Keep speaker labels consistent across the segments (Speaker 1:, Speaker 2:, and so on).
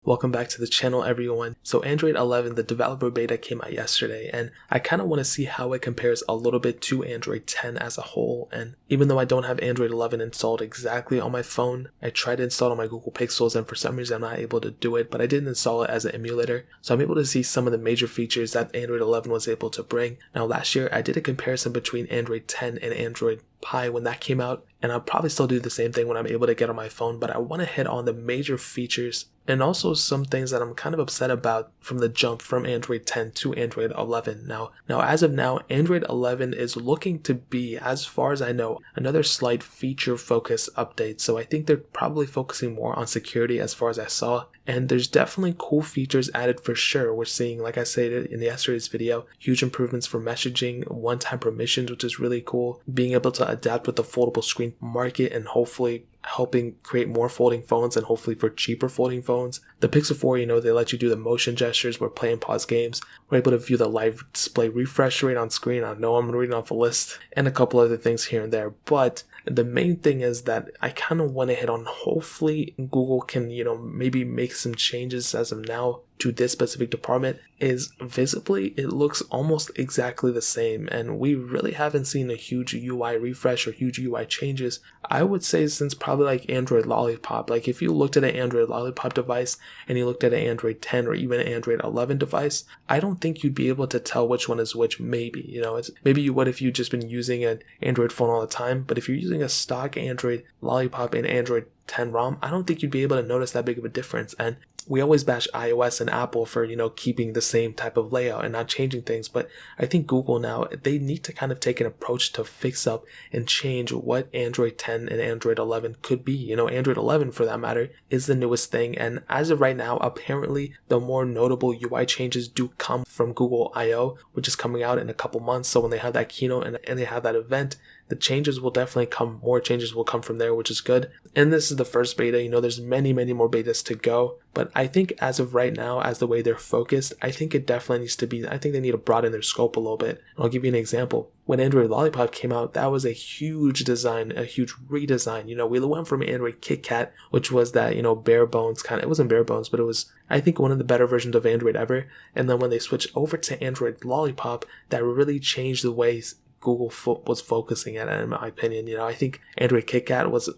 Speaker 1: Welcome back to the channel, everyone. So Android 11, the developer beta came out yesterday, and I kind of want to see how it compares a little bit to Android 10 as a whole. And even though I don't have Android 11 installed exactly on my phone, I tried to install it on my Google Pixels, and for some reason I'm not able to do it, but I did install it as an emulator. So I'm able to see some of the major features that Android 11 was able to bring. Now last year I did a comparison between Android 10 and Android Pie when that came out, and I'll probably still do the same thing when I'm able to get on my phone, but I want to hit on the major features and also some things that I'm kind of upset about from the jump from Android 10 to Android 11. Now as of now, Android 11 is looking to be, as far as I know, another slight feature focused update. So I think they're probably focusing more on security as far as I saw. And there's definitely cool features added for sure. We're seeing, like I said in yesterday's video, huge improvements for messaging, one-time permissions, which is really cool. Being able to adapt with the foldable screen market and hopefully helping create more folding phones and hopefully for cheaper folding phones. The Pixel 4, they let you do the motion gestures. We're playing pause games. We're able to view the live display refresh rate on screen. I know I'm reading off a list and a couple other things here and there, but the main thing is that I kind of want to hit on, hopefully Google can, maybe make some changes as of now to this specific department. Is visibly it looks almost exactly the same, and we really haven't seen a huge UI refresh or huge UI changes, I would say, since probably like Android Lollipop. Like if you looked at an Android Lollipop device and you looked at an Android 10 or even an Android 11 device, I don't think you'd be able to tell which one is which. Maybe maybe you would if you've just been using an Android phone all the time, but if you're using a stock Android Lollipop and Android 10 ROM, I don't think you'd be able to notice that big of a difference. And we always bash iOS and Apple for, keeping the same type of layout and not changing things. But I think Google now, they need to kind of take an approach to fix up and change what Android 10 and Android 11 could be. Android 11, for that matter, is the newest thing. And as of right now, apparently the more notable UI changes do come from Google I/O, which is coming out in a couple months. So when they have that keynote and they have that event, the changes will definitely come. More changes will come from there, which is good. And this is the first beta. There's many more betas to go. But I think as of right now, as the way they're focused, I think it definitely needs to be, I think they need to broaden their scope a little bit. And I'll give you an example. When Android Lollipop came out, that was a huge design, a huge redesign. We went from Android KitKat, which was that, bare bones kind of, it wasn't bare bones, but it was, I think, one of the better versions of Android ever. And then when they switched over to Android Lollipop, that really changed the ways Google was focusing at it, in my opinion. I think Android KitKat was,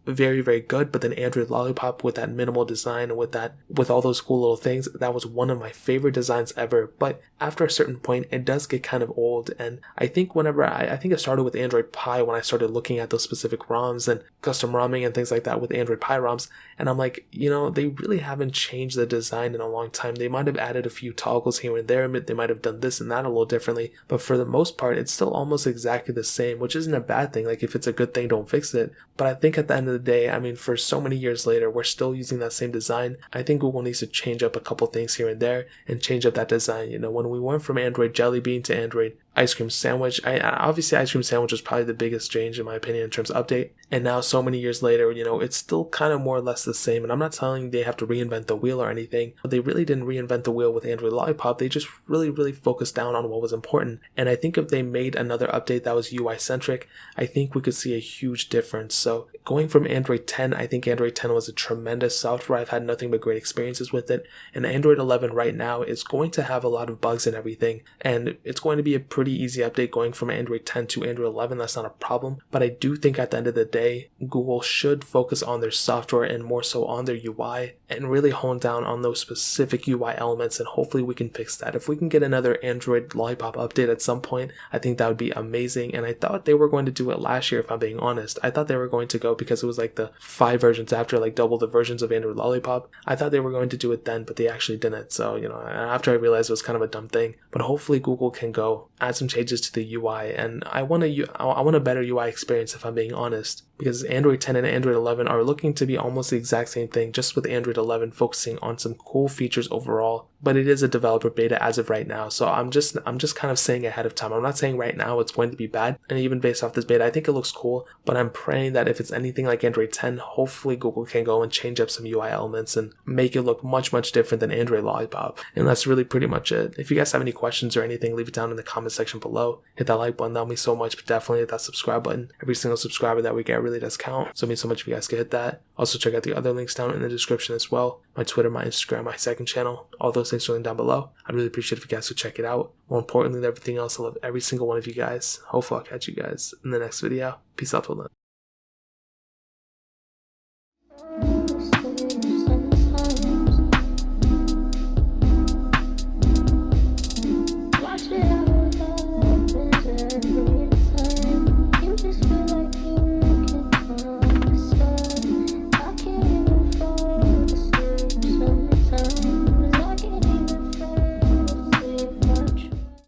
Speaker 1: very, very good, but then Android Lollipop with that minimal design and with all those cool little things, that was one of my favorite designs ever. But after a certain point, it does get kind of old. And I think whenever I think it started with Android Pie when I started looking at those specific ROMs and custom ROMing and things like that with Android Pie ROMs. And I'm like, they really haven't changed the design in a long time. They might have added a few toggles here and there. They might have done this and that a little differently. But for the most part, it's still almost exactly the same, which isn't a bad thing. Like if it's a good thing, don't fix it. But I think at the end of the day, for so many years later, we're still using that same design. I think Google needs to change up a couple things here and there and change up that design. When we went from Android Jelly Bean to Android Ice Cream Sandwich, obviously Ice Cream Sandwich was probably the biggest change in my opinion in terms of update. And now so many years later, it's still kind of more or less the same. And I'm not telling you they have to reinvent the wheel or anything, but they really didn't reinvent the wheel with Android Lollipop. They just really focused down on what was important. And I think if they made another update that was UI centric, I think we could see a huge difference. So going from Android 10, I think Android 10 was a tremendous software. I've had nothing but great experiences with it. And Android 11 right now is going to have a lot of bugs and everything. And it's going to be a pretty easy update going from Android 10 to Android 11. That's not a problem. But I do think at the end of the day, Google should focus on their software and more so on their UI and really hone down on those specific UI elements. And hopefully we can fix that. If we can get another Android Lollipop update at some point, I think that would be amazing. And I thought they were going to do it last year, if I'm being honest. I thought they were going to go because it was like the 5 versions after, like double the versions of Android Lollipop. I thought they were going to do it then, but they actually didn't. So, after I realized it was kind of a dumb thing, but hopefully Google can go add some changes to the UI. And I want a better UI experience, if I'm being honest, because Android 10 and Android 11 are looking to be almost the exact same thing, just with Android 11 focusing on some cool features overall. But it is a developer beta as of right now, so I'm just kind of saying ahead of time. I'm not saying right now it's going to be bad, and even based off this beta, I think it looks cool, but I'm praying that if it's anything like Android 10, hopefully Google can go and change up some UI elements and make it look much different than Android Lollipop. And that's really pretty much it. If you guys have any questions or anything, leave it down in the comment section below. Hit that like button, that would mean so much, but definitely hit that subscribe button. Every single subscriber that we get really does count, so it means so much if you guys could hit that. Also check out the other links down in the description as well. My Twitter, my Instagram, my second channel. All those links are linked down below. I'd really appreciate if you guys would check it out. More importantly than everything else, I love every single one of you guys. Hopefully I'll catch you guys in the next video. Peace out till then.